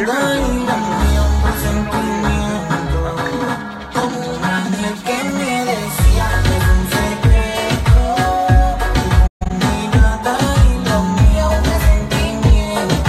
nada y la mía un presentimiento. Como un ángel que me decía que es un secreto. Ni nada y la mía un presentimiento.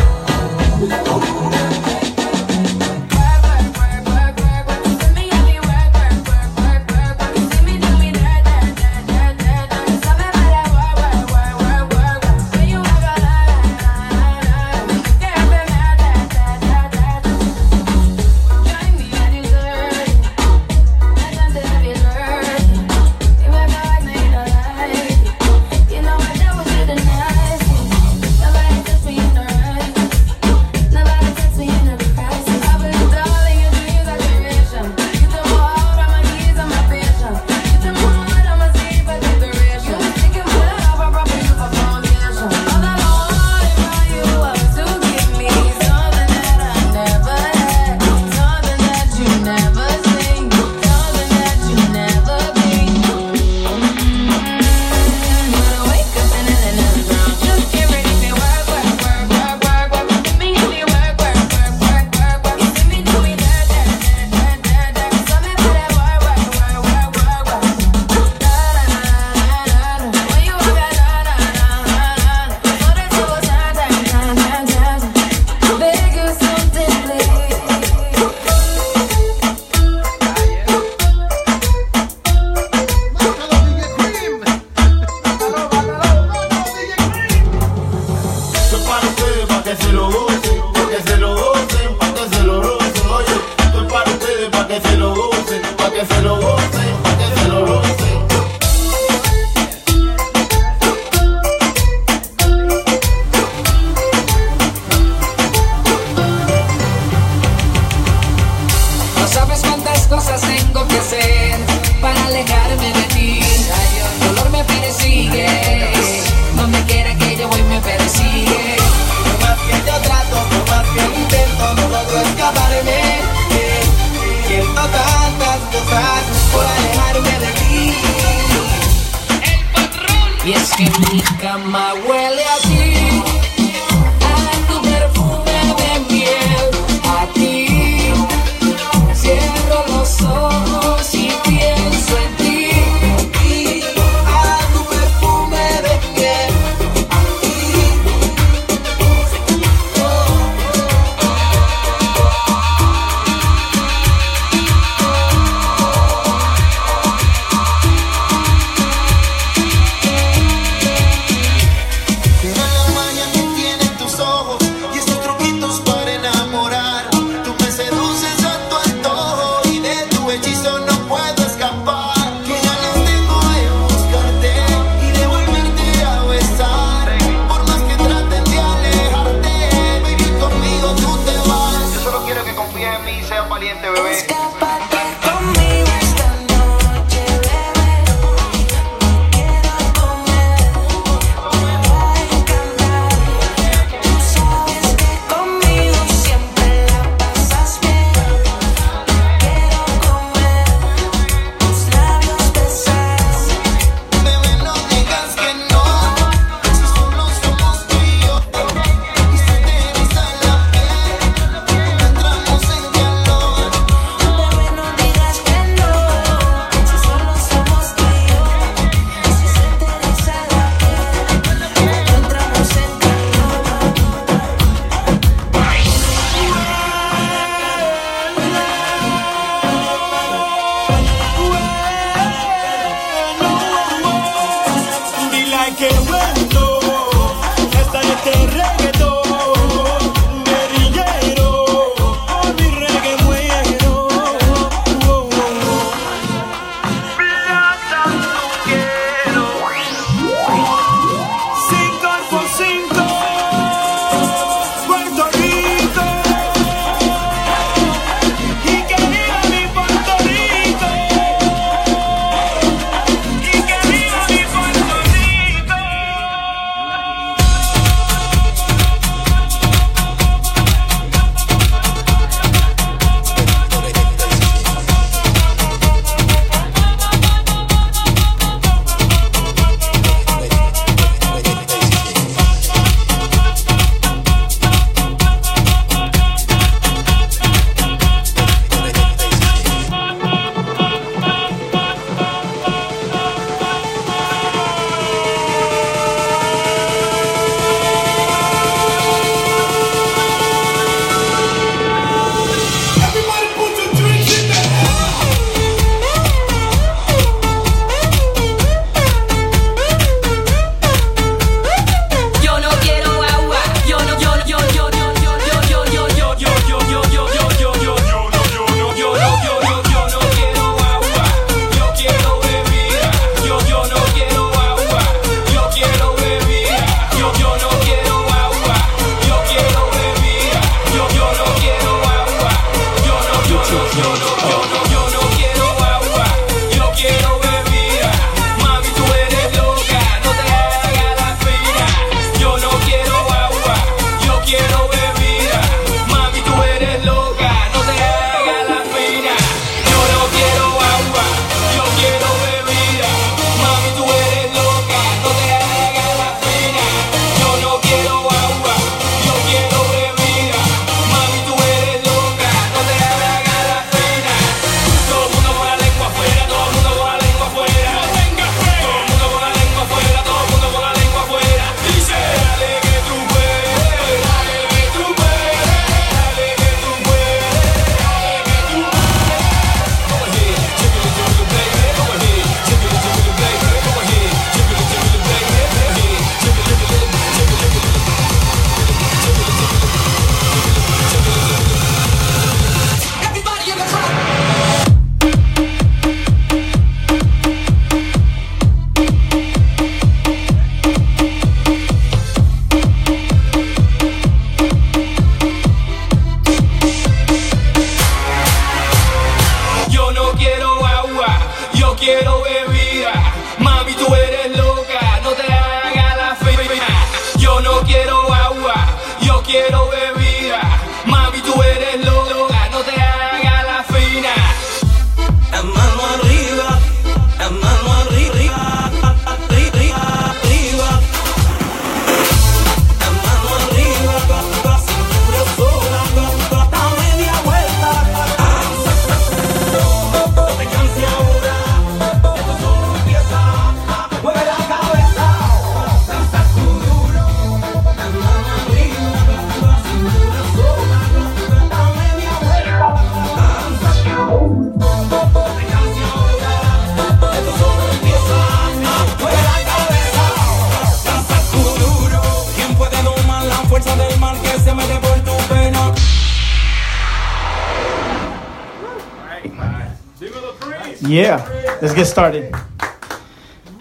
Yeah, let's get started.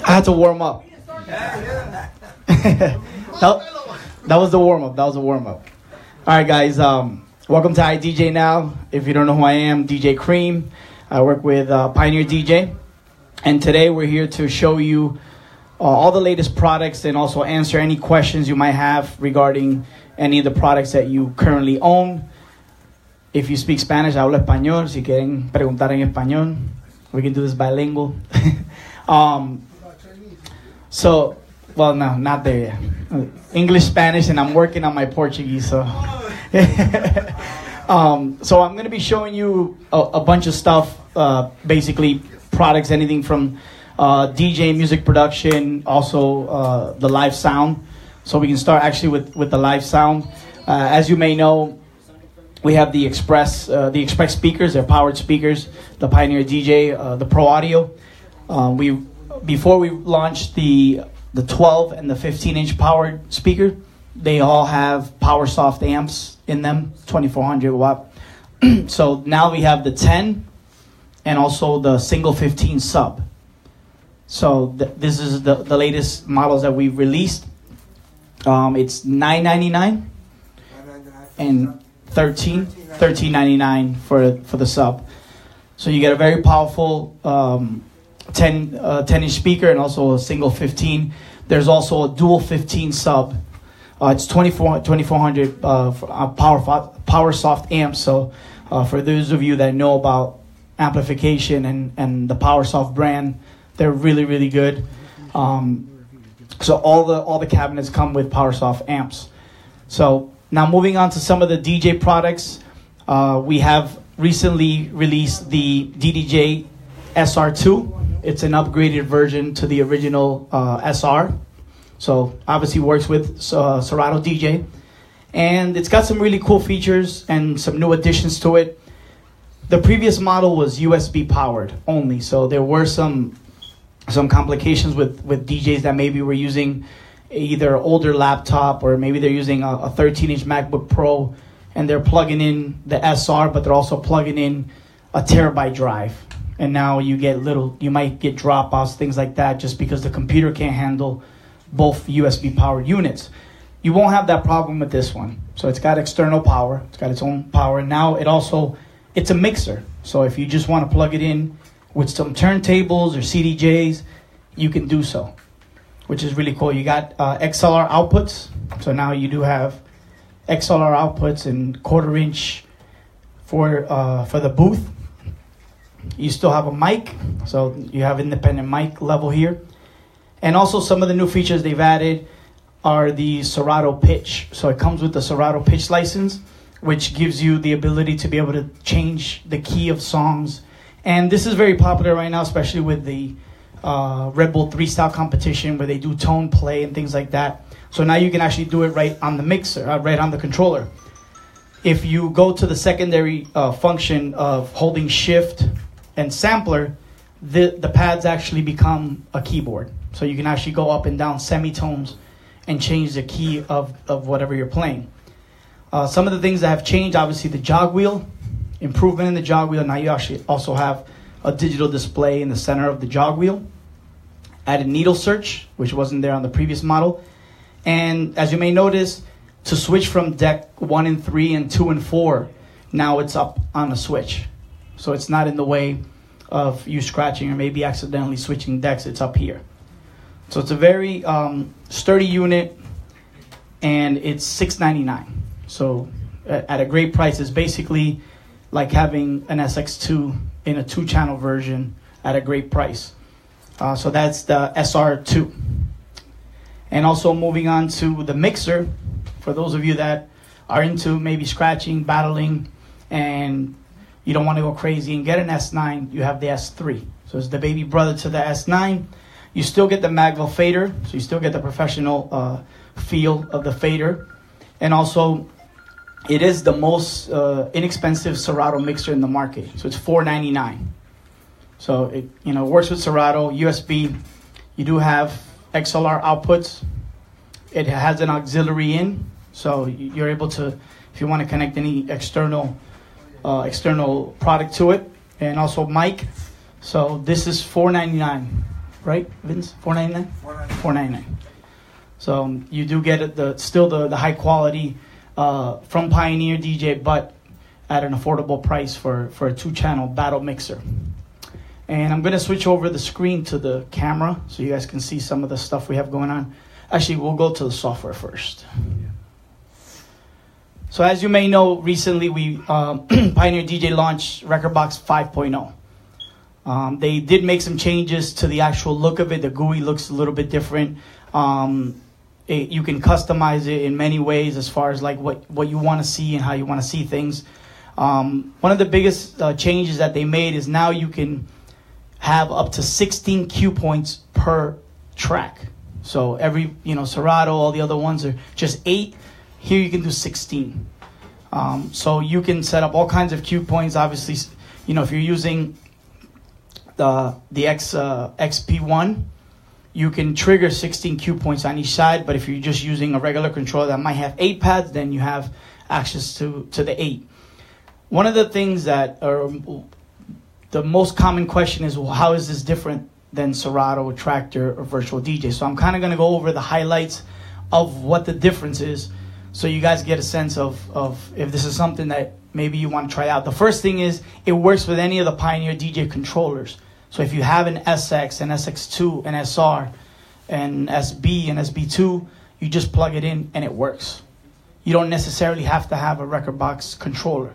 I had to warm up. that was the warm up. All right, guys. Welcome to idjnow. If you don't know who I am, DJ Creme. I work with Pioneer DJ, and today we're here to show you all the latest products and also answer any questions you might have regarding any of the products that you currently own. If you speak Spanish, hablo español. Si quieren preguntar en español, we can do this bilingual. So, well, no, not there yet. English, Spanish, and I'm working on my Portuguese. So, so I'm going to be showing you a bunch of stuff, basically products, anything from DJ music production, also the live sound. So we can start actually with the live sound. As you may know, we have the Express speakers. They're powered speakers. The Pioneer DJ, the Pro Audio. Before we launched the 12 and the 15-inch powered speaker, they all have power soft amps in them, 2400 watt. So now we have the 10 and also the single 15 sub. So this is the latest models that we've released. It's $9.99 and $13.99 for the sub. So you get a very powerful 10-inch speaker and also a single 15. There's also a dual 15 sub. It's 2400 power soft amps. So for those of you that know about amplification and the Power Soft brand, they're really, really good. So all the cabinets come with Power Soft amps. So now moving on to some of the DJ products, we have recently released the DJ SR2. It's an upgraded version to the original SR. So obviously works with Serato DJ. And it's got some really cool features and some new additions to it. The previous model was USB powered only. So there were some complications with DJs that maybe were using either an older laptop or maybe they're using a 13-inch MacBook Pro and they're plugging in the SR, but they're also plugging in a terabyte drive. And now you might get dropouts, things like that, just because the computer can't handle both USB powered units. You won't have that problem with this one. So it's got external power. It's got its own power. Now it's a mixer. So if you just want to plug it in with some turntables or CDJs, you can do so, which is really cool. You got XLR outputs. So now you do have XLR outputs and 1/4 inch for the booth. You still have a mic, so you have independent mic level here. And also some of the new features they've added are the Serato pitch. So it comes with the Serato pitch license, which gives you the ability to be able to change the key of songs. And this is very popular right now, especially with the Red Bull 3 style competition where they do tone play and things like that. So now you can actually do it right on the mixer, right on the controller. If you go to the secondary function of holding shift and sampler, the pads actually become a keyboard. So you can actually go up and down semitones and change the key of whatever you're playing. Some of the things that have changed, obviously the jog wheel, improvement in the jog wheel. Now you actually also have a digital display in the center of the jog wheel. Added needle search, which wasn't there on the previous model. And as you may notice, to switch from deck 1 and 3 and 2 and 4, now it's up on a switch. So it's not in the way of you scratching or maybe accidentally switching decks. It's up here. So it's a very sturdy unit, and it's $699. So at a great price. It's basically like having an SX2 in a 2-channel version at a great price. So that's the SR2. And also moving on to the mixer, for those of you that are into maybe scratching, battling, and you don't want to go crazy and get an S9, you have the S3. So it's the baby brother to the S9. You still get the Magville fader, so you still get the professional feel of the fader. And also, it is the most inexpensive Serato mixer in the market. So it's $499. So it works with Serato, USB. You do have XLR outputs. It has an auxiliary in, so you're able to, if you want to connect any external product to it, and also mic. So this is $4.99, right, Vince? $4.99. $4.99. So you do get the high quality from Pioneer DJ, but at an affordable price for a 2-channel battle mixer. And I'm going to switch over the screen to the camera so you guys can see some of the stuff we have going on. Actually, we'll go to the software first. So as you may know, recently we Pioneer DJ launched Rekordbox 5.0. They did make some changes to the actual look of it. The GUI looks a little bit different. You can customize it in many ways as far as like what you want to see and how you want to see things. One of the biggest changes that they made is now you can have up to 16 cue points per track. So every, Serato, all the other ones are just 8. Here you can do 16. So you can set up all kinds of cue points. Obviously, if you're using the XP1, you can trigger 16 cue points on each side. But if you're just using a regular controller that might have 8 pads, then you have access to the 8. One of the things that the most common question is, well, how is this different than Serato, Tractor, or Virtual DJ? So I'm kind of going to go over the highlights of what the difference is, so you guys get a sense of if this is something that maybe you want to try out. The first thing is it works with any of the Pioneer DJ controllers. So if you have an SX, an SX2, an SR, an SB, and SB2, you just plug it in and it works. You don't necessarily have to have a Rekordbox controller.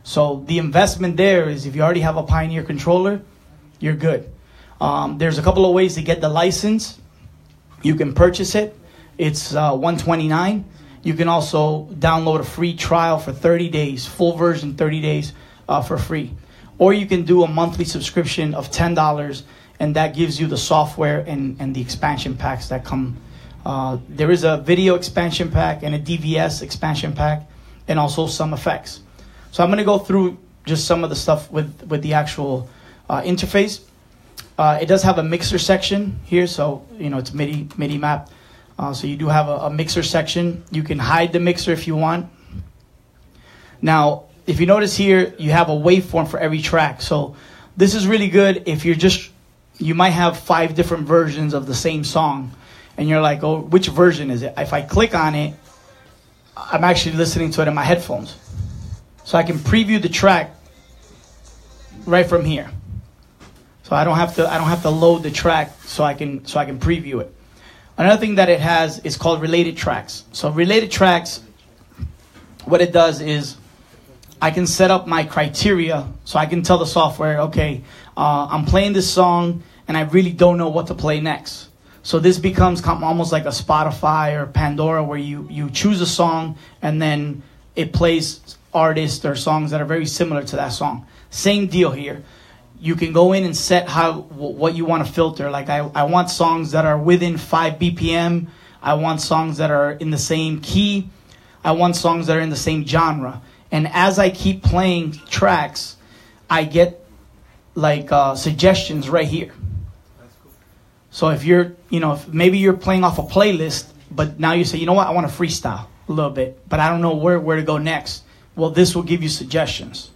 So the investment there is if you already have a Pioneer controller, you're good. There's a couple of ways to get the license. You can purchase it. It's $129. You can also download a free trial for 30 days, full version 30 days for free. Or you can do a monthly subscription of $10, and that gives you the software and the expansion packs that come. There is a video expansion pack and a DVS expansion pack, and also some effects. So I'm going to go through just some of the stuff with the actual interface. It does have a mixer section here, so it's MIDI map. So you do have a mixer section. You can hide the mixer if you want. Now, if you notice here, you have a waveform for every track. So this is really good if you might have 5 different versions of the same song, and you're like, oh, which version is it? If I click on it, I'm actually listening to it in my headphones. So I can preview the track right from here. So I don't have to load the track, so I can preview it. Another thing that it has is called related tracks. So related tracks, what it does is I can set up my criteria, so I can tell the software, okay, I'm playing this song and I really don't know what to play next. So this becomes almost like a Spotify or Pandora, where you choose a song and then it plays artists or songs that are very similar to that song. Same deal here. You can go in and set what you want to filter. Like I want songs that are within 5 BPM. I want songs that are in the same key. I want songs that are in the same genre. And as I keep playing tracks, I get like suggestions right here. That's cool. So if you're, if maybe you're playing off a playlist, but now you say, you know what, I want to freestyle a little bit, but I don't know where to go next. Well, this will give you suggestions.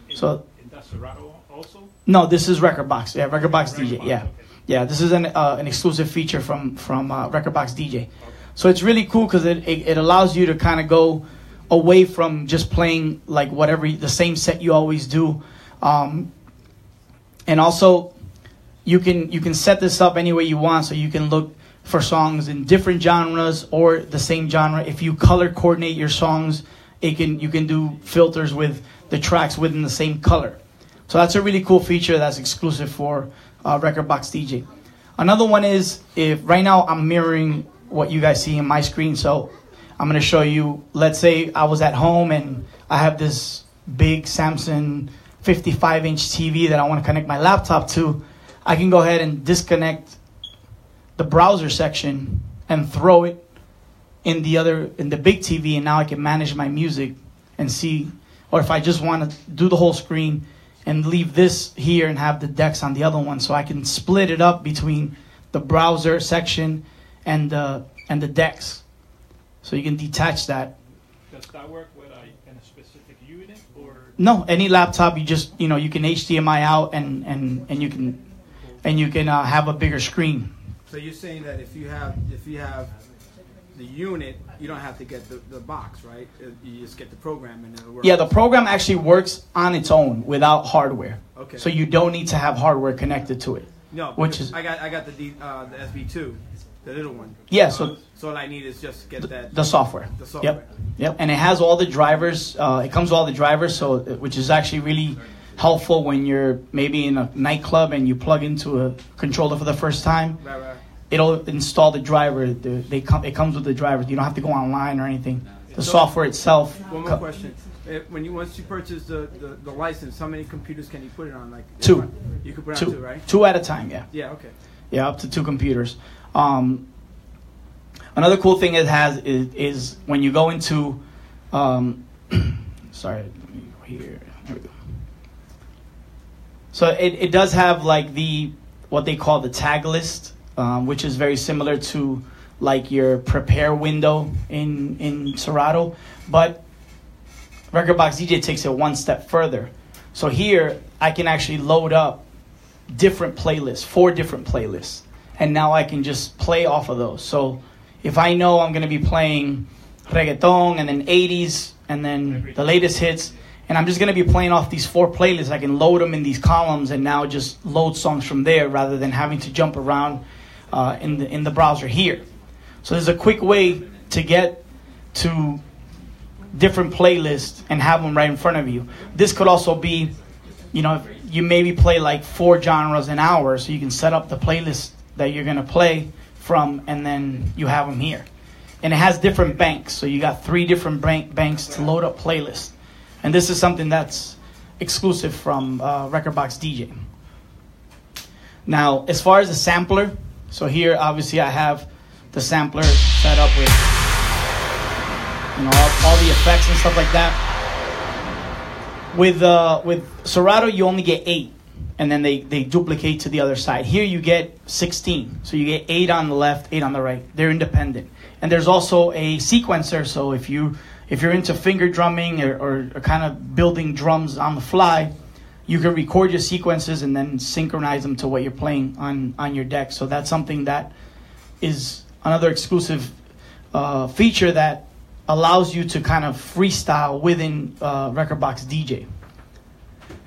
Is that Serato also? No, this is Rekordbox. Yeah, Rekordbox DJ. Yeah, okay. Yeah. This is an exclusive feature from Rekordbox DJ. Okay. So it's really cool because it allows you to kind of go away from just playing like the same set you always do, and also you can set this up any way you want. So you can look for songs in different genres or the same genre. If you color coordinate your songs, you can do filters with the tracks within the same color. So that's a really cool feature that's exclusive for Rekordbox DJ. Another one is, if right now I'm mirroring what you guys see in my screen. So I'm going to show you, let's say I was at home and I have this big Samsung 55-inch TV that I want to connect my laptop to. I can go ahead and disconnect the browser section and throw it in the big TV, and now I can manage my music and see. Or if I just want to do the whole screen and leave this here and have the decks on the other one, so I can split it up between the browser section and the decks. So you can detach that. Does that work with in a specific unit or? No, any laptop, you just, you can HDMI out and you can have a bigger screen. So you're saying that if you have the unit, you don't have to get the box, right? You just get the program and it'll work. Yeah, the program actually works on its own without hardware. Okay. So you don't need to have hardware connected to it. No, which is I got the SB2, the little one. Yeah, so all I need is just get the software. The software. Yep, and it has all the drivers. It comes with all the drivers, so which is actually really helpful when you're maybe in a nightclub and you plug into a controller for the first time. Right. It'll install the driver. It comes with the drivers. You don't have to go online or anything. The software itself. One more question. Once you purchase the license, how many computers can you put it on? Like 2. You can put it on 2, right? 2 at a time. Yeah. Yeah. Okay. Yeah, up to 2 computers. Another cool thing it has is when you go into, sorry, let me go here. There we go. So it does have like what they call the tag list, which is very similar to like your prepare window in Serato, but Rekordbox DJ takes it one step further. So here I can actually load up different playlists, 4 different playlists, and now I can just play off of those. So if I know I'm going to be playing reggaeton and then 80s and then the latest hits, and I'm just going to be playing off these 4 playlists, I can load them in these columns and now just load songs from there rather than having to jump around in the browser here. So there's a quick way to get to different playlists and have them right in front of you. This could also be, you maybe play like 4 genres an hour, so you can set up the playlist that you're going to play from, and then you have them here. And it has different banks, so you got 3 different banks to load up playlists. And this is something that's exclusive from Rekordbox DJ. Now, as far as the sampler, so here obviously I have the sampler set up with all the effects and stuff like that. With Serato, you only get 8, and then they duplicate to the other side. Here you get 16, so you get 8 on the left, 8 on the right. They're independent, and there's also a sequencer. So if you're into finger drumming or kind of building drums on the fly, you can record your sequences and then synchronize them to what you're playing on your deck. So that's something that is another exclusive feature that allows you to kind of freestyle within Rekordbox DJ.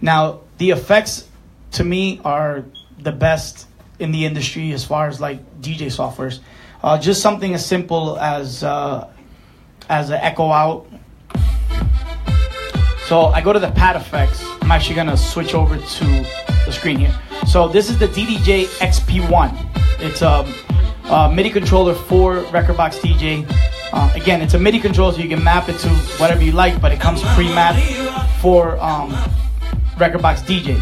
Now, the effects to me are the best in the industry as far as like DJ softwares. Just something as simple as an echo out. So I go to the pad effects. I'm actually gonna switch over to the screen here. So this is the DDJ XP1. It's a MIDI controller for Rekordbox DJ. Again, it's a MIDI controller, so you can map it to whatever you like, but it comes pre-mapped for Rekordbox DJ.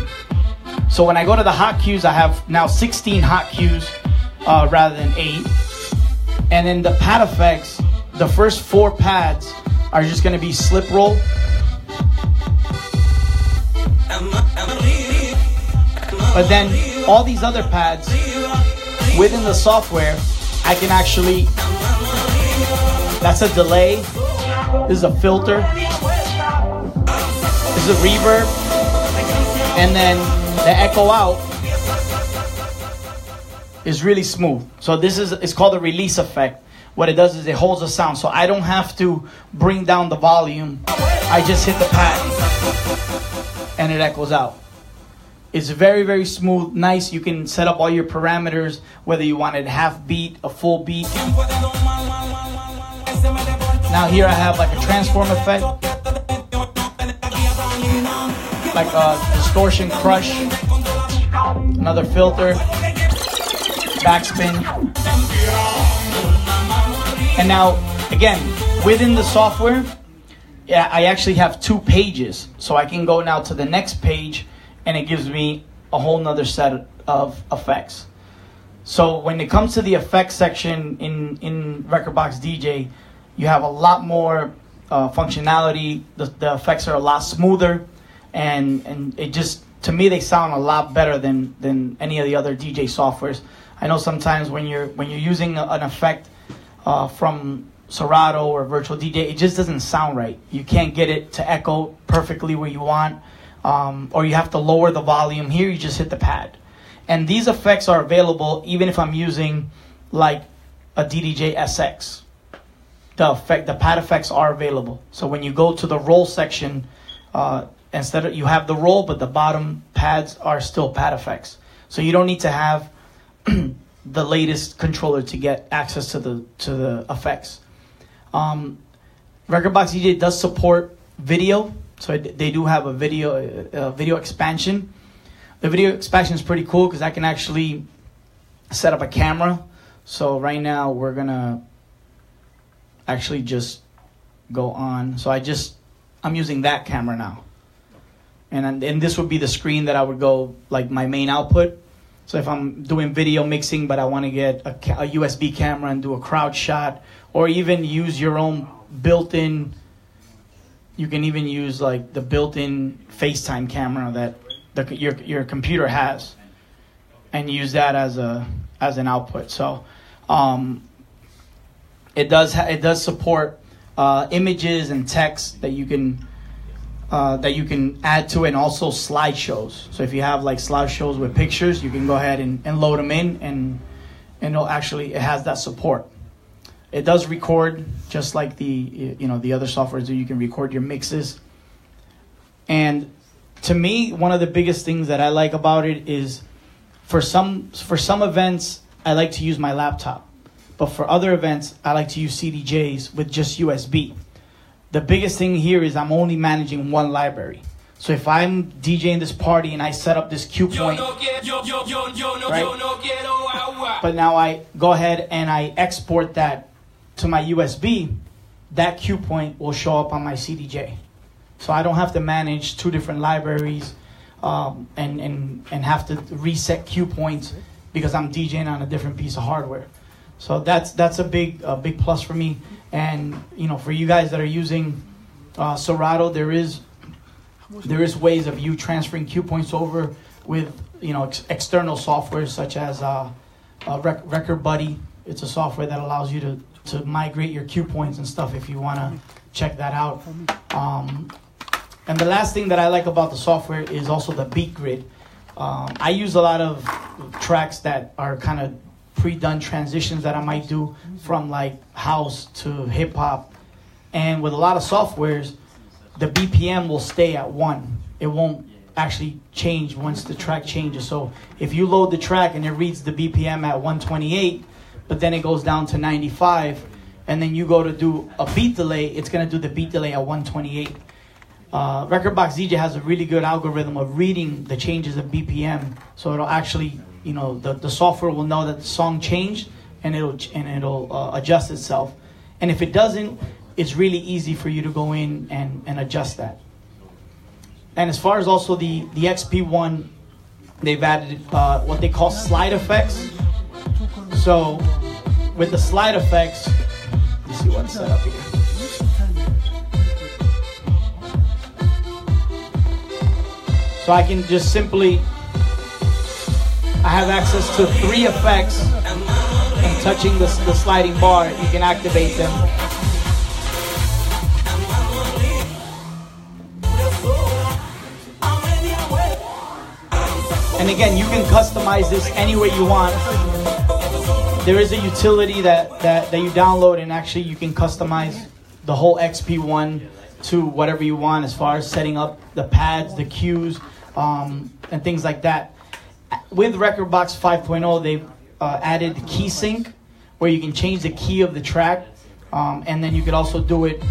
So when I go to the hot cues, I have now 16 hot cues rather than 8. And then the pad effects, the first 4 pads are just going to be slip roll. But then all these other pads within the software, I can actually, that's a delay, this is a filter, this is a reverb, and then the echo out is really smooth. So it's called a release effect. What it does is it holds the sound, so I don't have to bring down the volume. I just hit the pad and it echoes out. It's very, very smooth, nice. You can set up all your parameters, whether you wanted half beat, a full beat. Now here I have like a transform effect, like a distortion crush, another filter, backspin. And now, again, within the software, I actually have 2 pages. So I can go now to the next page, and it gives me a whole nother set of effects. So when it comes to the effects section in Rekordbox DJ, you have a lot more functionality. The effects are a lot smoother, and it just, to me, they sound a lot better than any of the other DJ softwares. I know sometimes when you're using an effect from Serato or virtual DJ, it just doesn't sound right. You can't get it to echo perfectly where you want, or you have to lower the volume. Here you just hit the pad. And these effects are available even if I'm using like a DDJ SX. The pad effects are available. So when you go to the roll section, instead of, you have the roll, but the bottom pads are still pad effects. So you don't need to have the latest controller to get access to the effects. Rekordbox DJ does support video, so they do have a video expansion. The video expansion is pretty cool because I can actually set up a camera. So right now we're gonna actually just go on. So I'm using that camera now, and this would be the screen that I would go like my main output. So if I'm doing video mixing, but I want to get a USB camera and do a crowd shot, or even use your own built-in, you can even use like the built-in FaceTime camera that your computer has, and use that as an output. So it does support images and text that you can add to it, and also slideshows. So if you have like slideshows with pictures, you can go ahead and load them in, and it has that support. It does record just like the other softwares that you can record your mixes. And to me, one of the biggest things that I like about it is for some events I like to use my laptop, but for other events I like to use CDJs with just USB. The biggest thing here is I'm only managing one library. So if I'm DJing this party and I set up this cue point, right? But now I go ahead and I export that to my USB, that cue point will show up on my CDJ. So I don't have to manage two different libraries and have to reset cue points because I'm DJing on a different piece of hardware. So that's a big plus for me. And for you guys that are using Serato, there is ways of you transferring cue points over with external software such as Record Buddy. It's a software that allows you to migrate your cue points and stuff if you want to check that out. And the last thing that I like about the software is also the beat grid. I use a lot of tracks that are kind of pre-done transitions that I might do from like house to hip hop, and with a lot of softwares the BPM will stay at 1. It won't actually change once the track changes. So if you load the track and it reads the BPM at 128, but then it goes down to 95, and then you go to do a beat delay, it's going to do the beat delay at 128. Rekordbox DJ has a really good algorithm of reading the changes of BPM, so it'll actually, the software will know that the song changed, and it'll adjust itself. And if it doesn't, it's really easy for you to go in and adjust that. And as far as also the XP1, they've added what they call slide effects. So with the slide effects, let's see what's set up here. So I can just simply, I have access to 3 effects, and touching the sliding bar, you can activate them. And again, you can customize this any way you want. There is a utility that you download, and actually you can customize the whole XP1 to whatever you want as far as setting up the pads, the cues, and things like that. With Rekordbox 5.0, they've added key sync, where you can change the key of the track, and then you could also do it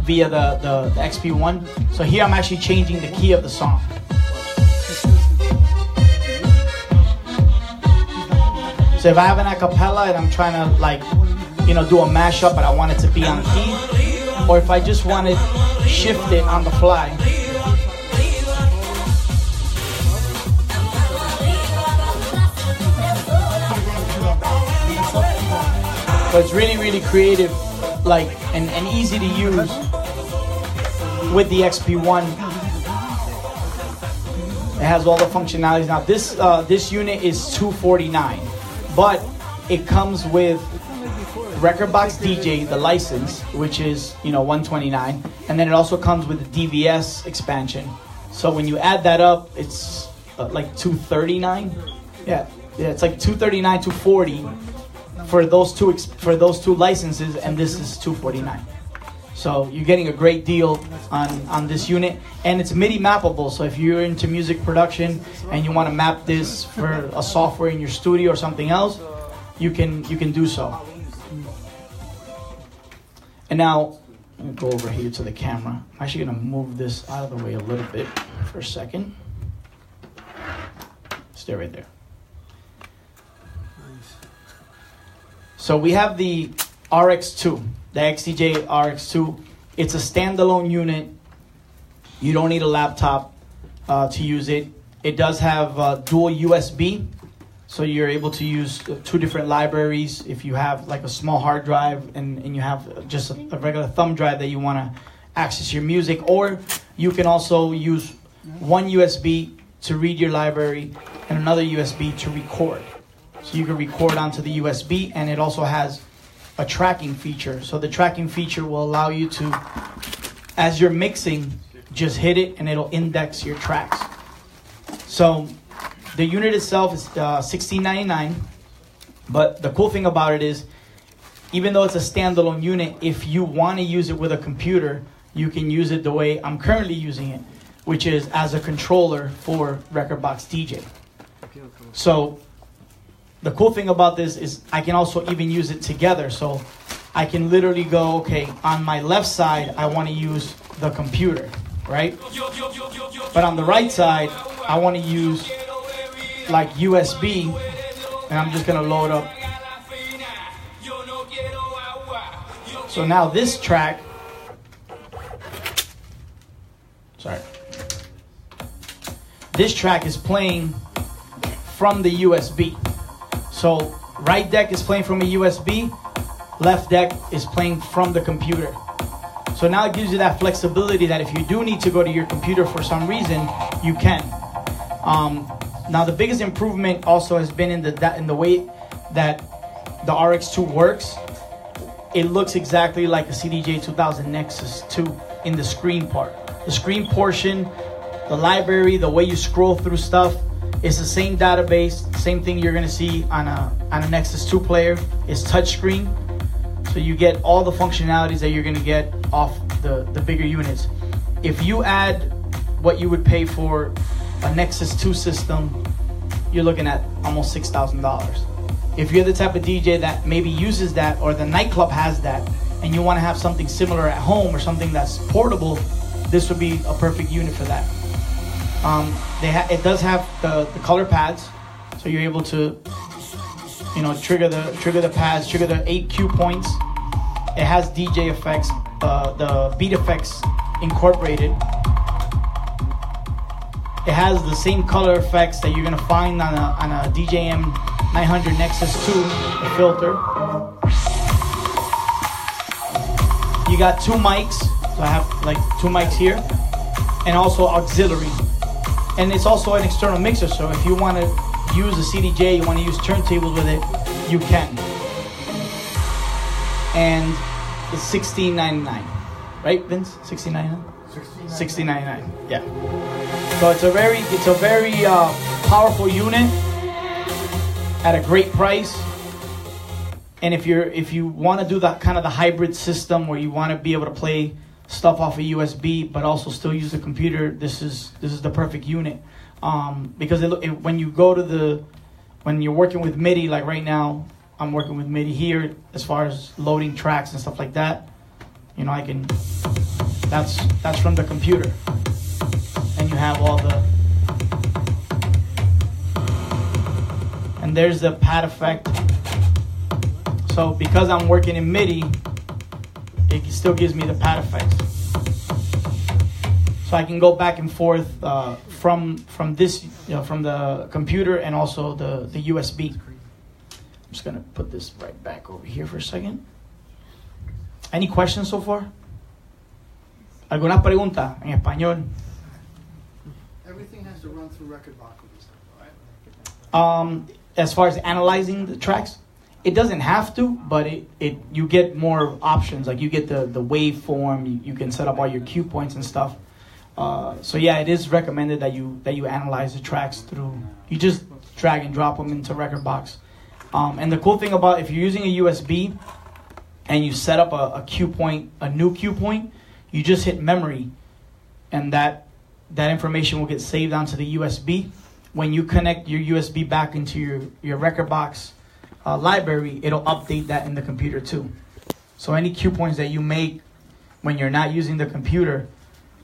via the XP1. So here I'm actually changing the key of the song. So if I have an acapella and I'm trying to do a mashup, but I want it to be on key, or if I just want to shift it on the fly. So it's really, really creative, and easy to use with the XP1. It has all the functionalities. Now this unit is $249, but it comes with Rekordbox DJ, the license, which is, you know, $129, and then it also comes with the DVS expansion. So when you add that up, it's like $239. Yeah, it's like $239, $240 for those two licenses, and this is $249. So you're getting a great deal on this unit, and it's MIDI mappable. So if you're into music production and you want to map this for a software in your studio or something else, you can do so. And now I'm gonna go over here to the camera. I'm actually gonna move this out of the way a little bit for a second. Stay right there. So we have the RX2, the XDJ RX2. It's a standalone unit. You don't need a laptop to use it. It does have dual USB, so you're able to use two different libraries. If you have like a small hard drive and you have just a regular thumb drive that you want to access your music, or you can also use one USB to read your library and another USB to record. So you can record onto the USB, and it also has a tracking feature. So the tracking feature will allow you to, as you're mixing, just hit it and it'll index your tracks. So the unit itself is $16.99, but the cool thing about it is, even though it's a standalone unit, if you want to use it with a computer, you can use it the way I'm currently using it, which is as a controller for Rekordbox DJ. So the cool thing about this is I can also even use it together. So I can literally go, okay, on my left side, I want to use the computer, right? But on the right side, I want to use like USB, and I'm just going to load up. So now this track, this track is playing from the USB. So right deck is playing from a USB, left deck is playing from the computer. So now it gives you that flexibility that if you do need to go to your computer for some reason, you can. Now the biggest improvement also has been in the way that the RX2 works. It looks exactly like a CDJ 2000 Nexus 2 in the screen part. The screen portion, the library, the way you scroll through stuff, it's the same database, same thing you're gonna see on a Nexus 2 player. It's touchscreen, so you get all the functionalities that you're gonna get off the bigger units. If you add what you would pay for a Nexus 2 system, you're looking at almost $6,000. If you're the type of DJ that maybe uses that, or the nightclub has that, and you wanna have something similar at home or something that's portable, this would be a perfect unit for that. It does have the color pads, so you're able to, you know, trigger the pads, trigger the 8 cue points. It has DJ effects, the beat effects incorporated. It has the same color effects that you're gonna find on a DJM 900 Nexus 2, the filter. You got 2 mics, so I have like 2 mics here, and also auxiliary. And it's also an external mixer, so if you want to use a CDJ, you want to use turntables with it, you can. And it's $16.99, right, Vince? $16.99. $16.99. Yeah. So it's a very powerful unit at a great price. And if you want to do that kind of the hybrid system where you want to be able to play stuff off a USB but also still use the computer, this is the perfect unit. Because when you're working with MIDI, like right now I'm working with MIDI here as far as loading tracks and stuff like that, you know, I can, that's from the computer, and you have all the, and there's the pad effect. So because I'm working in MIDI, it still gives me the pad effects. So I can go back and forth from this, you know, from the computer and also the USB. I'm just gonna put this right back over here for a second. Any questions so far? ¿Alguna pregunta en español? Everything has to run through Rekordbox with this stuff, right? As far as analyzing the tracks, It doesn't have to, but you get more options. Like you get the waveform. You can set up all your cue points and stuff. So yeah, it is recommended that you analyze the tracks through. You just drag and drop them into Rekordbox. And the cool thing about if you're using a USB and you set up a cue point, a new cue point, you just hit memory, and that information will get saved onto the USB. When you connect your USB back into your Rekordbox library, it'll update that in the computer too. So any cue points that you make when you're not using the computer,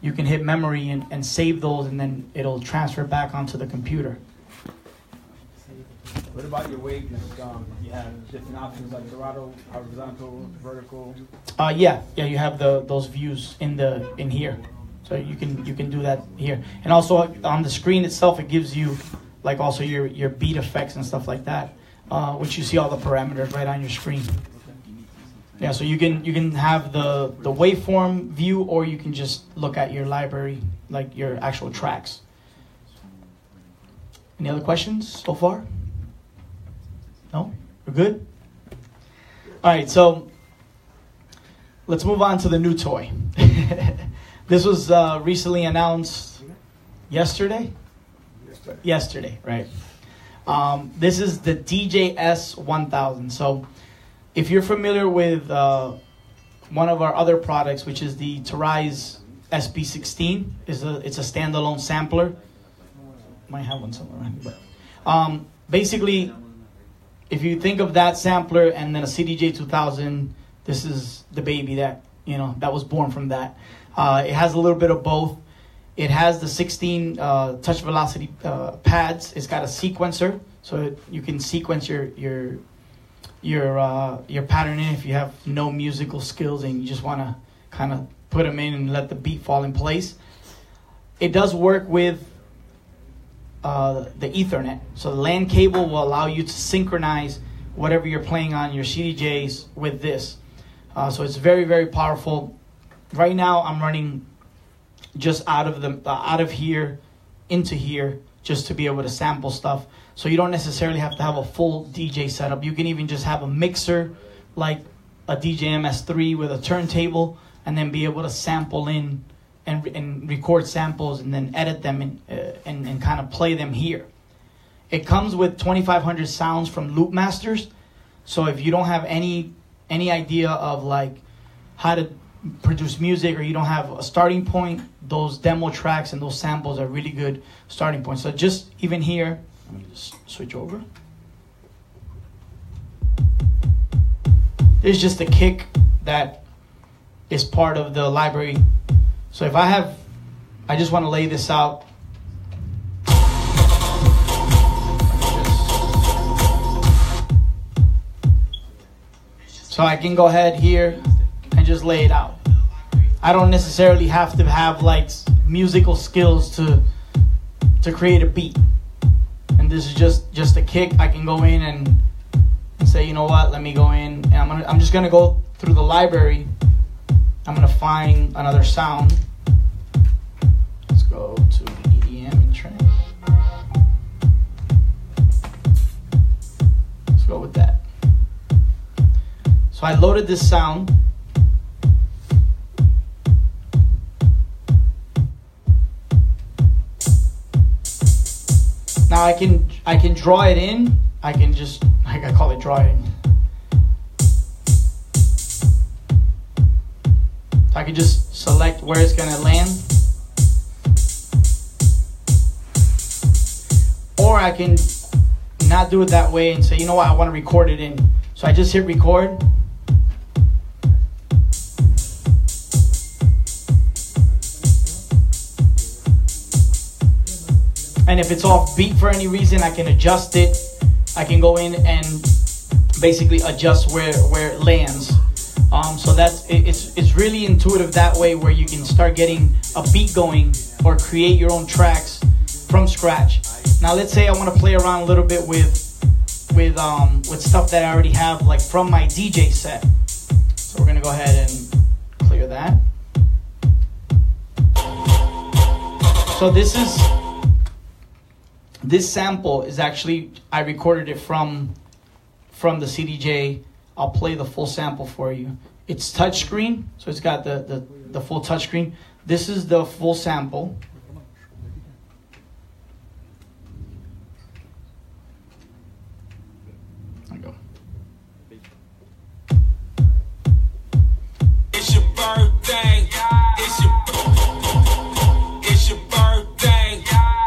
you can hit memory and save those, and then it'll transfer back onto the computer. What about your wavelength? You have different options like Dorado, horizontal, vertical. Yeah, you have those views in here, so you can do that here. And also on the screen itself, it gives you like also your beat effects and stuff like that, which you see all the parameters right on your screen. Yeah, so you can have the waveform view, or you can just look at your library, like your actual tracks. Any other questions so far? No? We're good? All right, so let's move on to the new toy. This was recently announced yesterday? Yesterday, right. This is the DJS 1000. So if you're familiar with one of our other products, which is the Tarise SB16, it's a standalone sampler. Might have one somewhere around here, but basically, if you think of that sampler and then a CDJ 2000, this is the baby that was born from that. It has a little bit of both. It has the 16 touch velocity pads. It's got a sequencer, so you can sequence your pattern in if you have no musical skills and you just want to kind of put them in and let the beat fall in place. It does work with the Ethernet. So the LAN cable will allow you to synchronize whatever you're playing on your CDJs with this. So it's very, very powerful. Right now I'm running just out of here into here just to be able to sample stuff. So you don't necessarily have to have a full DJ setup. You can even just have a mixer like a DJ MS3 with a turntable, and then be able to sample in and record samples and then edit them and kind of play them here. It comes with 2,500 sounds from Loop Masters. So if you don't have any idea of like how to produce music, or you don't have a starting point, those demo tracks and those samples are really good starting points. So just even here, let me just switch over. There's just a kick that is part of the library. So if I just want to lay this out. So I can go ahead here and just lay it out. I don't necessarily have to have like musical skills to create a beat. And this is just a kick. I can go in and say, you know what, let me go in and I'm just gonna go through the library. I'm gonna find another sound. Let's go to the EDM and trend. Let's go with that. So I loaded this sound. Now I can draw it in. I call it drawing. I can just select where it's gonna land. Or I can not do it that way and say, you know what, I want to record it in. So I just hit record. And if it's off beat for any reason, I can adjust it. I can go in and basically adjust where it lands. So it's really intuitive that way, where you can start getting a beat going or create your own tracks from scratch. Now let's say I want to play around a little bit with stuff that I already have, like from my DJ set. So we're gonna go ahead and clear that. So this sample is actually, I recorded it from from the CDJ, I'll play the full sample for you. It's touchscreen, so it's got the full touchscreen. This is the full sample. There we go. It's your birthday. It's your birthday.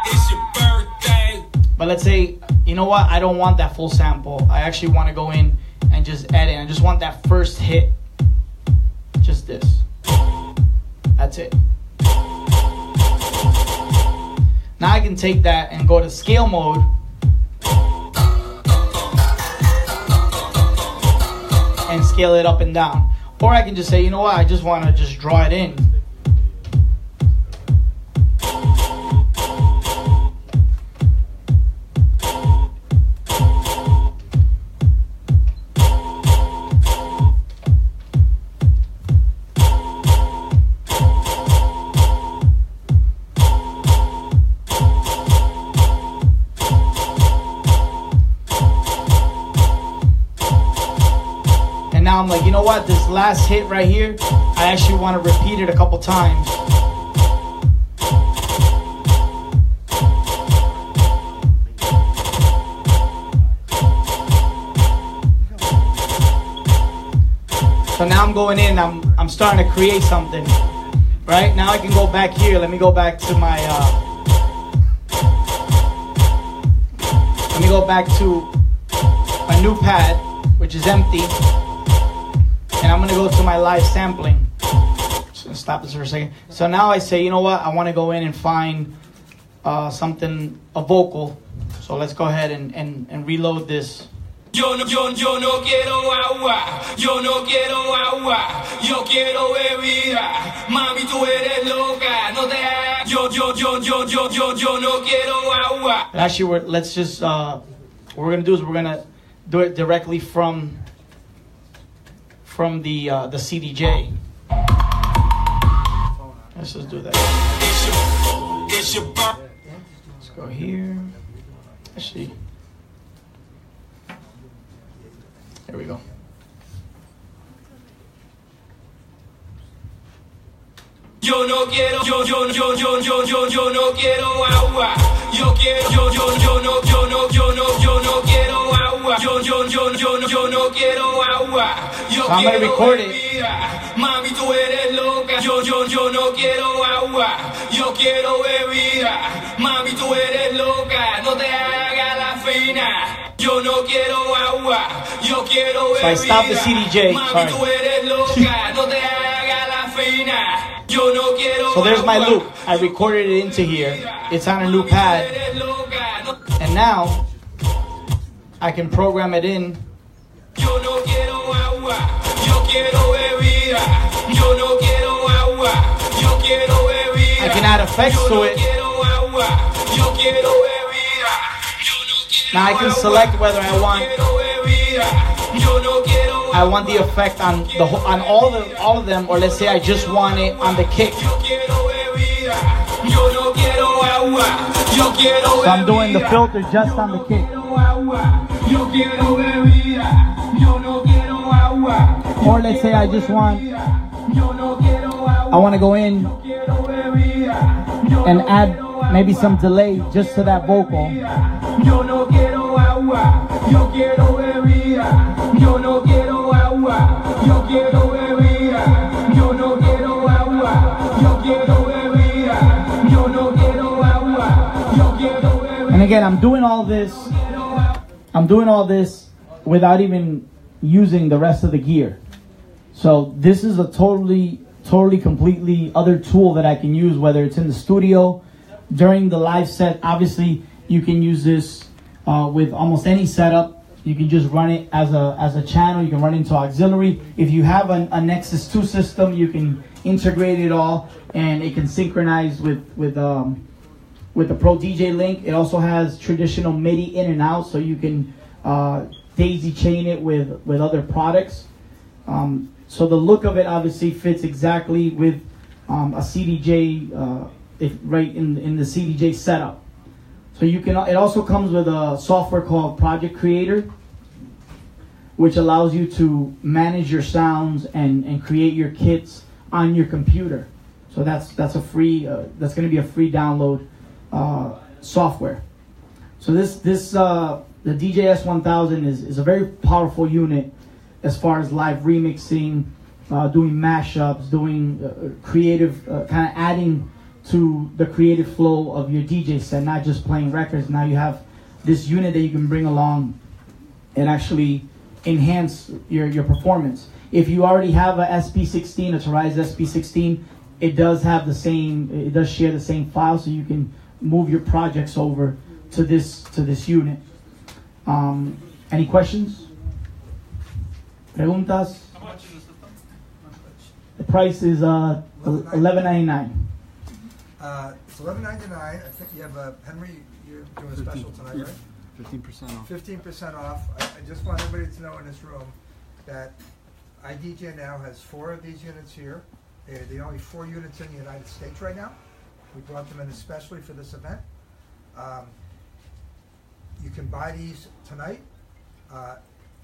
It's your birthday. But let's say, you know what? I don't want that full sample. I actually want to go in and just edit. I just want that first hit. Just this. That's it. Now I can take that and go to scale mode. And scale it up and down. Or I can just say, you know what? I just want to just draw it in. Now I'm like, you know what? This last hit right here, I actually want to repeat it a couple times. So now I'm going in, I'm starting to create something. Right? Now I can go back here. Let me go back to my let me go back to my new pad, which is empty. And I'm gonna go to my live sampling. Just gonna stop this for a second. So now I say, you know what? I want to go in and find something, a vocal. So let's go ahead and reload this. Yo no quiero agua, yo no quiero agua, yo quiero bebida, mami tú eres loca, no te hagas, yo no quiero agua. Actually, let's just, what we're gonna do is we're gonna do it directly from the CDJ. Let's just do that. Let's go here. Actually, there we go. Yo no quiero, yo no quiero agua. Yo quiero, yo no quiero agua. Yo no quiero agua. So I'm gonna record it. Mami tú eres loca. Yo no quiero agua. Yo quiero bebida. Mami tú eres loca. No te hagas la fina. Yo no quiero agua. Yo quiero bebida. So I stopped the CDJ. Mami tú eres loca. No te hagas la fina. So there's my loop. I recorded it into here. It's on a new pad. And now I can program it in. I can add effects to it. Now I can select whether I want the effect on all of them, or let's say I just want it on the kick. So I'm doing the filter just on the kick. Or let's say I just want to go in and add maybe some delay just to that vocal. And again, I'm doing all this without even using the rest of the gear. So this is a totally completely other tool that I can use, whether it's in the studio, during the live set. Obviously, you can use this with almost any setup. You can just run it as a channel. You can run it into auxiliary. If you have a Nexus 2 system, you can integrate it all, and it can synchronize with the Pro DJ Link. It also has traditional MIDI in and out, so you can daisy chain it with other products. So the look of it obviously fits exactly with a CDJ, right in the CDJ setup. So you can. It also comes with a software called Project Creator. which allows you to manage your sounds and create your kits on your computer. So that's a free that's going to be a free download software. So the DJS 1000 is a very powerful unit as far as live remixing, doing mashups, doing creative, kind of adding to the creative flow of your DJ set, not just playing records. Now you have this unit that you can bring along and actually enhance your performance. If you already have a SP16, a Horizon SP16, it does have the same, it does share the same file, so you can move your projects over to this unit. Any questions? Preguntas? How much is the phone? The price is $11.99. It's $11.99. I think you have Henry. You're doing a special tonight, right? 15% off. 15% off. I just want everybody to know in this room that idjnow has 4 of these units here. They're the only 4 units in the United States right now. We brought them in especially for this event. You can buy these tonight.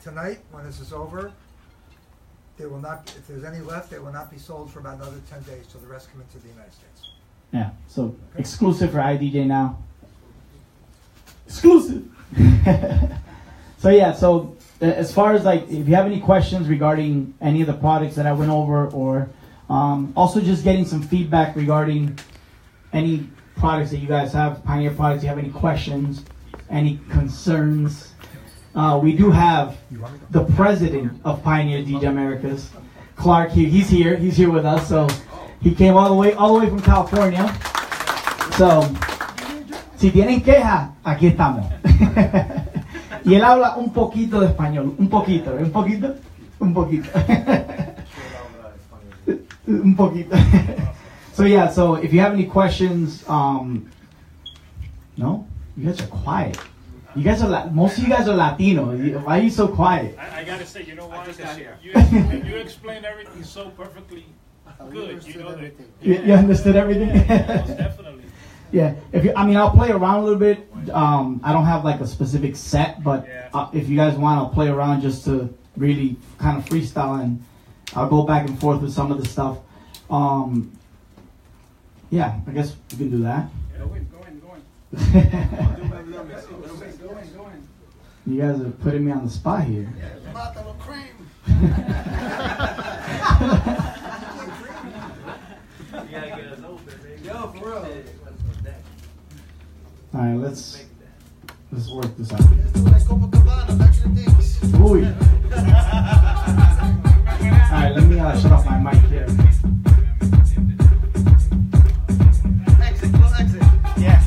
Tonight, when this is over, they will not. If there's any left, they will not be sold for about another 10 days till the rest come into the United States. Yeah, so exclusive for idjnow. Exclusive. So yeah, so as far as like, if you have any questions regarding any of the products that I went over, or also just getting some feedback regarding any products that you guys have, Pioneer products, you have any questions, any concerns, we do have the president of Pioneer DJ Americas, Clark. He's here with us. So he came all the way from California. So si tienen quejas, aquí estamos. Y él habla un poquito de español, un poquito. Un poquito. So yeah, so if you have any questions, no, you guys are quiet. You guys are most of you guys are Latino. Why are you so quiet? I gotta say, you know what? You explain everything so perfectly good. You know that. You understood everything? Most definitely. Yeah. I'll play around a little bit. I don't have like a specific set, but if you guys want, I'll play around just to really kind of freestyle, and I'll go back and forth with some of the stuff. Yeah, I guess we can do that. Go in. You guys are putting me on the spot here. All right, let's work this out. Ooh. All right, let me shut off my mic here. Exit. Yeah.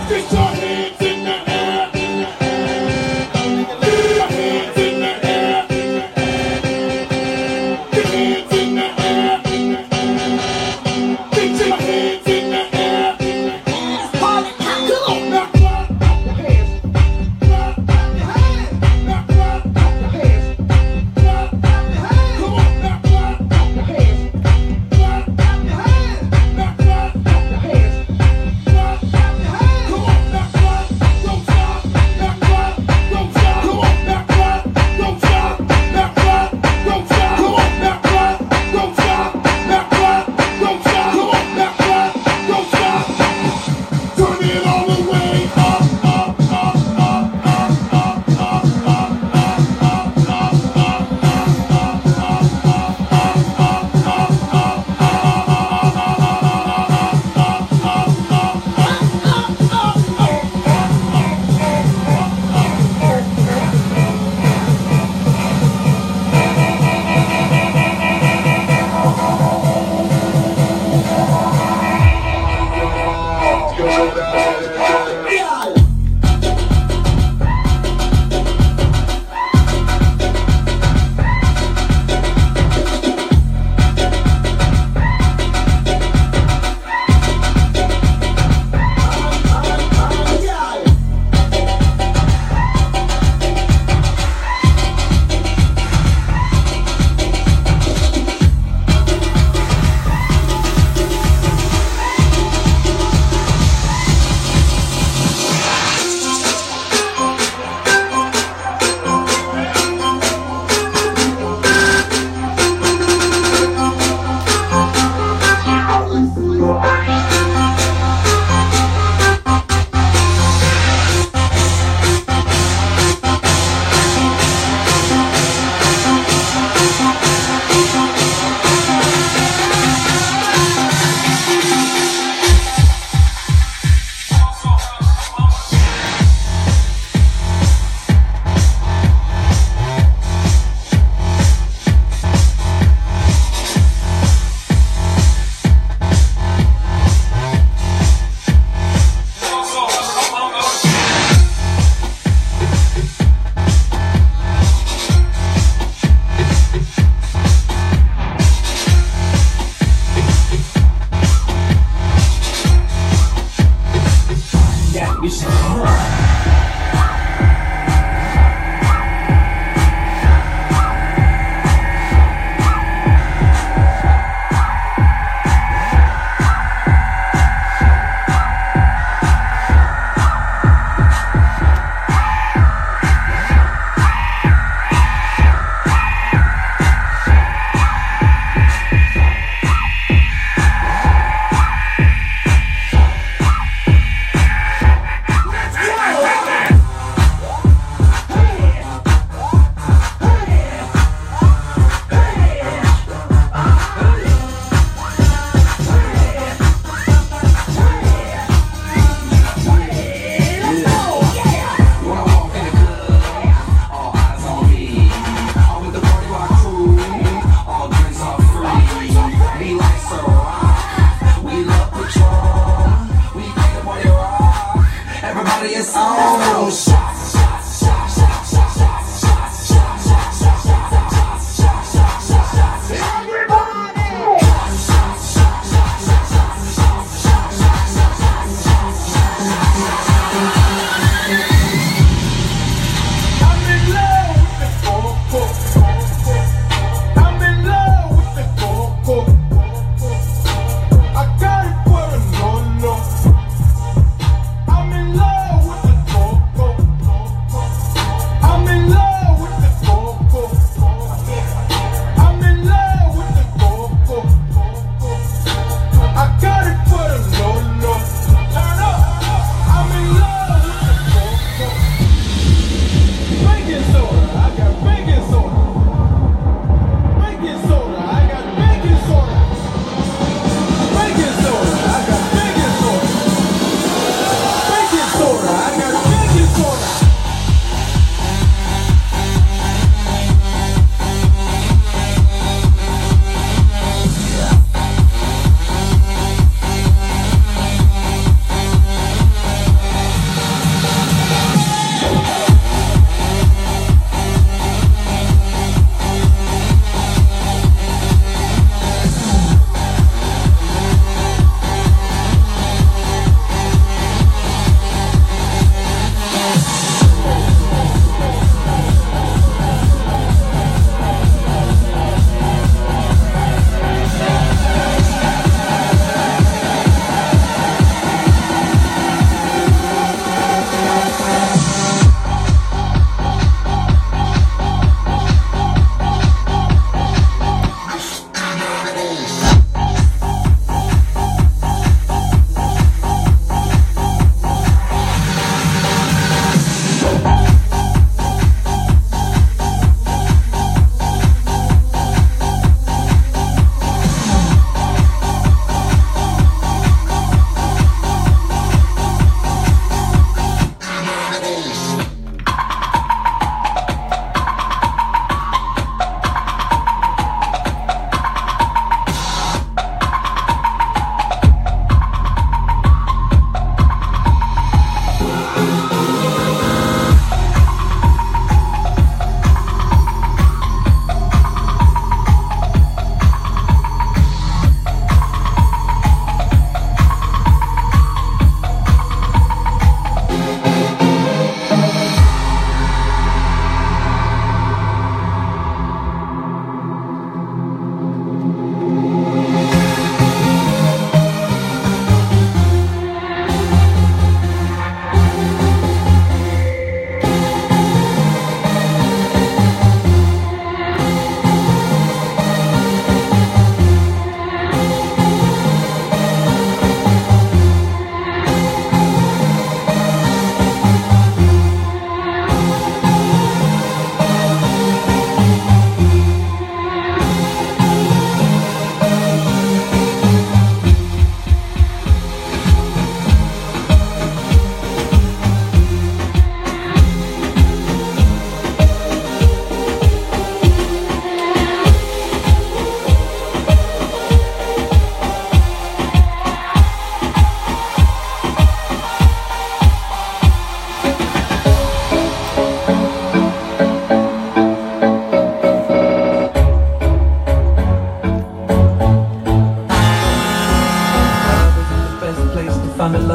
Get your hands in the air. Get your hands in the air. Get your hands in the air. Get your hands in the air. Come on, now clap your hands. Clap your hands. Now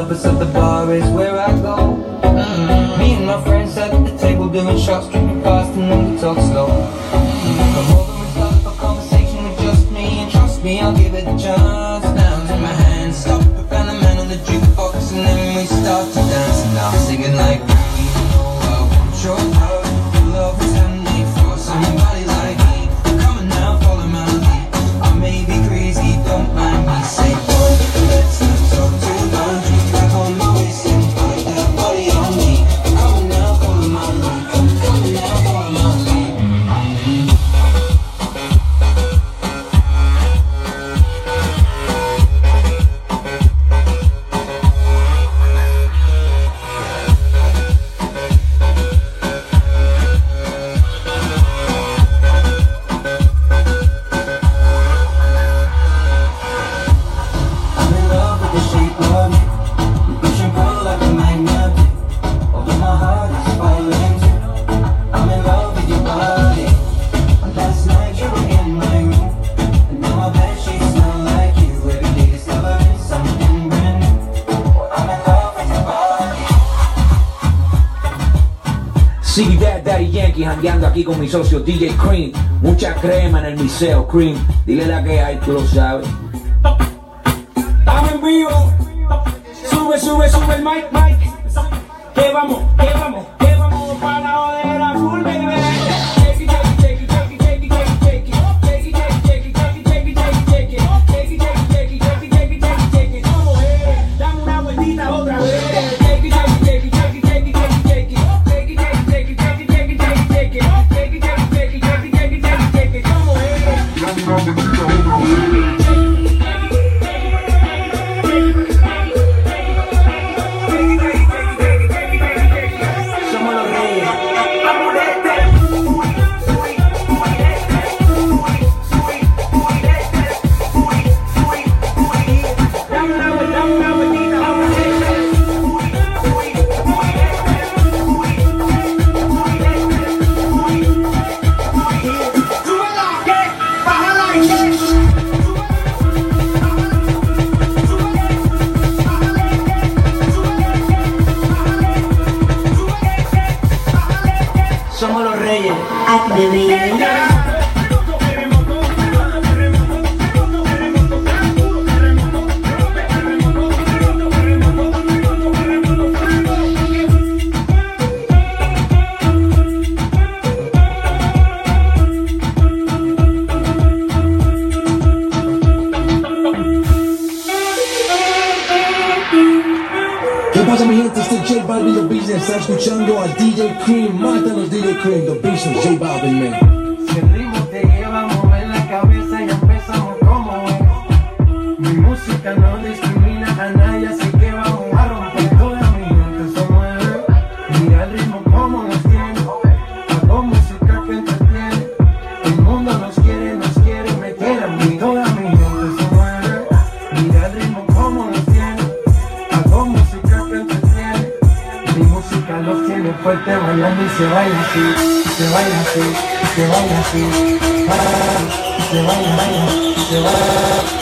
office of the bar is where I go. Me and my friends at the table doing shots, drinking fast, and then we talk slow. Come over and start up a conversation with just me, and trust me, I'll give it a chance. Now take my hand, stop, found the man on the jukebox, and then we start to dance. And I'm singing like, you know I want your love, your love is handmade for somebody like me. Come on now, follow my lead. I may be crazy, don't mind me. Say, boy, let's not talk too long. Grab on my waist and put that body on me. Come on now, follow my lead. Come on now, follow my lead. Sí, Daddy Yankee, jangueando aquí con mi socio DJ Creme. Mucha crema en el miseo, Creme. Dile la que hay, tú lo sabes. Estamos en vivo. Sube, sube, sube el mic, mic. Que vamos, que vamos, que vamos para la jodera full, baby. Dame una vueltita otra vez. Somos los reyes. ¿Qué pasa, mi gente? Este es J Balvin, The Business. Está escuchando a DJ Creme. Mátanos, DJ Creme, The Business, J Balvin, man. Si el ritmo te lleva a mover la cabeza, ya empezamos como es. Mi música no discrimina a nadie, así que vamos a romper. Toda mi gente se mueve. Mira el ritmo como nos tiene. Hago música que entretiene. El mundo nos quiere meter a mí. Toda mi gente se mueve. Mira el ritmo como nos tiene. Hago música que entretiene. Mi música los tiene fuerte bailando y se baila así. Se baila así, se baila así, se baila, se baila, se baila así.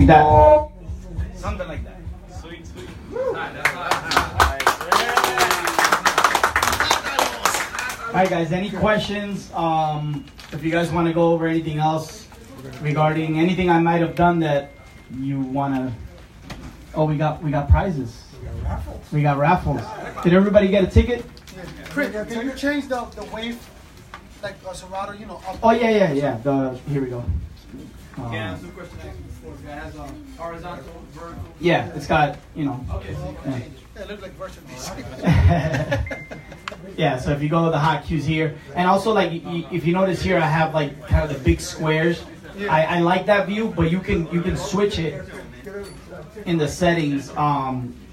like that. Something like that. Sweet. All right, guys. Any questions? If you guys want to go over anything else regarding anything I might have done that you want to. Oh, we got prizes. We got raffles. Did everybody get a ticket? Chris, can you change the wave, like a Serato, you know? Up Oh yeah. Here we go. Yeah, that's the question I asked before. It has horizontal, vertical. Yeah, it's got, you know. Okay. Yeah. Yeah, it looks like version B. Yeah, so if you go to the hot cues here, and also like if you notice here, I have like kind of the big squares. I like that view, but you can switch it in the settings,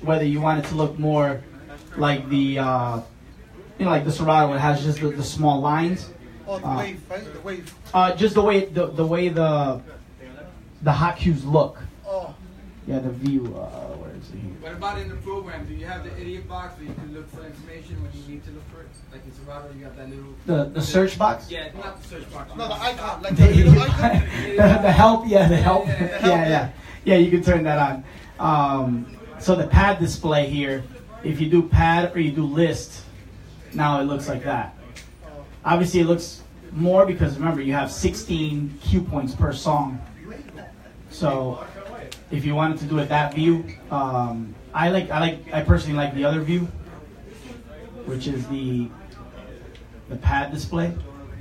whether you want it to look more like the like the Serato. It has just the small lines. Oh, the wave, right? The wave. Just the way the hot cues look. Oh. Yeah, the view. Where is it here? What about in the program? Do you have the idiot box where you can look for information when you need to look for it? Like in Serato, you got that little... The search box? Yeah, not the search box. No, the icon, like the little icon. The help, yeah, the help. Yeah, you can turn that on. So the pad display here, if you do pad or you do list, now it looks like that. Obviously it looks more because remember you have 16 cue points per song. So if you wanted to do it that view, I personally like the other view, which is the pad display,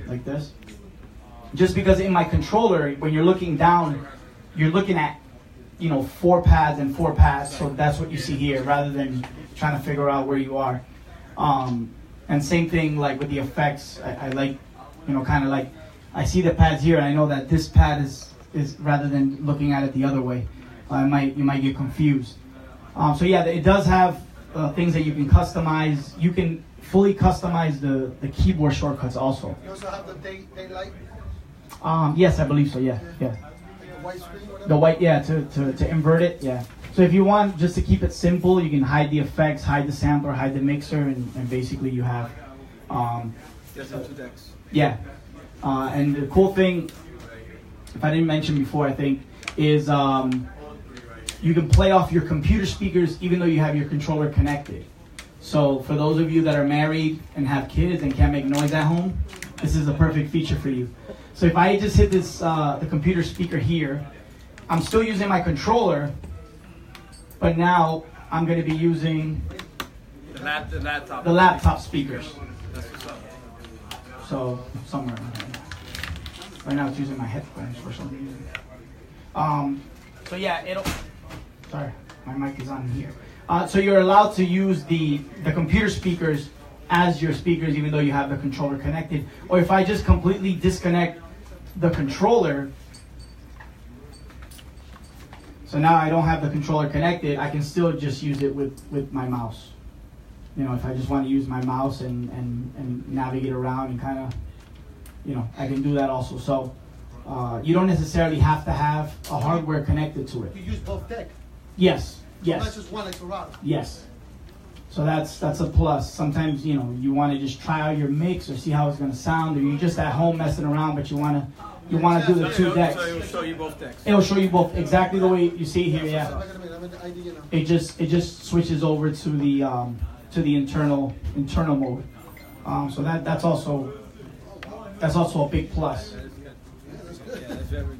like this. Just because in my controller, when you're looking down, you're looking at, 4 pads and 4 pads, so that's what you see here, rather than trying to figure out where you are. And same thing like with the effects, I like, kind of like, I see the pads here, and I know that this pad is rather than looking at it the other way. You might get confused. So yeah, it does have things that you can customize. You can fully customize the keyboard shortcuts also. You also have the daylight. Yes, I believe so. Yeah. The white screen, whatever. The white, yeah, to invert it, yeah. So if you want just to keep it simple, you can hide the effects, hide the sampler, hide the mixer, and basically you have. There's the 2 decks. Yeah, and the cool thing, if I didn't mention before, I think, is you can play off your computer speakers even though you have your controller connected. So for those of you that are married and have kids and can't make noise at home, this is a perfect feature for you. So if I just hit this the computer speaker here, I'm still using my controller, but now I'm going to be using the laptop. The laptop speakers. That's what's up. So somewhere around here. Right now it's using my headphones for some reason. So yeah, sorry, my mic is on here. So you're allowed to use the computer speakers as your speakers even though you have the controller connected. Or if I just completely disconnect the controller, so now I don't have the controller connected, I can still just use it with my mouse. If I just want to use my mouse and navigate around and kind of, I can do that also. So you don't necessarily have to have a hardware connected to it. You use both decks. Yes. So that's just one like Serato. Yes. So that's a plus. Sometimes, you want to just try out your mix or see how it's going to sound, or you're just at home messing around, but you want to do the 2 decks. So it'll show you both decks. It'll show you both exactly the way you see here. Yeah. I'm in the idjnow. It just switches over to the internal mode. So that's also a big plus.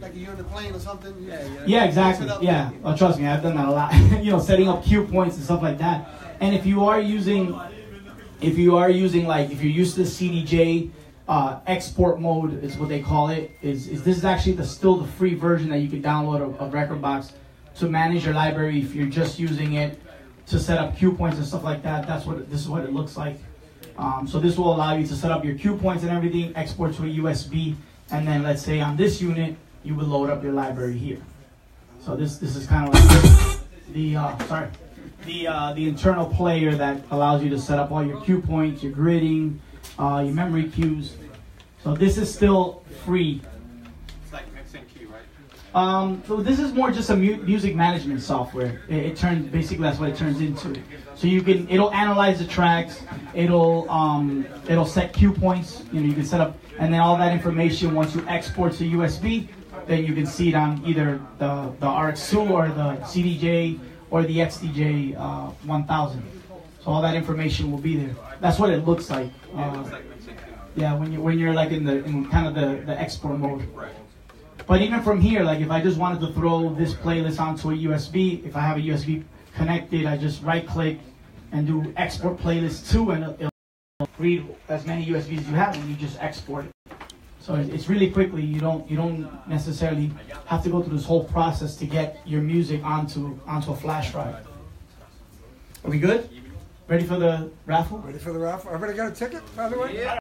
Like you're in a plane or something. Yeah, exactly. Yeah, oh, trust me, I've done that a lot. Setting up cue points and stuff like that. And if you're using like, if you're used to the CDJ export mode is what they call it. This is actually still the free version that you can download of Rekordbox to manage your library. If you're just using it to set up cue points and stuff like that, this is what it looks like. So this will allow you to set up your cue points and everything, export to a USB. And then let's say on this unit, you would load up your library here. So this is kind of like the internal player that allows you to set up all your cue points, your gridding, your memory cues. So this is still free. It's like mixing key, right? So this is more just a music management software. It turns, basically that's what it turns into. So it'll analyze the tracks, it'll set cue points, you can set up, and then all that information, once you export to USB, then you can see it on either the RX2 or the CDJ or the XDJ 1000. So all that information will be there. That's what it looks like. Yeah, when you're like in kind of the export mode. But even from here, like if I just wanted to throw this playlist onto a USB, if I have a USB connected, I just right click and do export playlist to, and it'll read as many USBs you have, and you just export it. So it's really quickly. You don't necessarily have to go through this whole process to get your music onto a flash drive. Are we good? Ready for the raffle? Ready for the raffle? Everybody got a ticket, by the way? Yeah.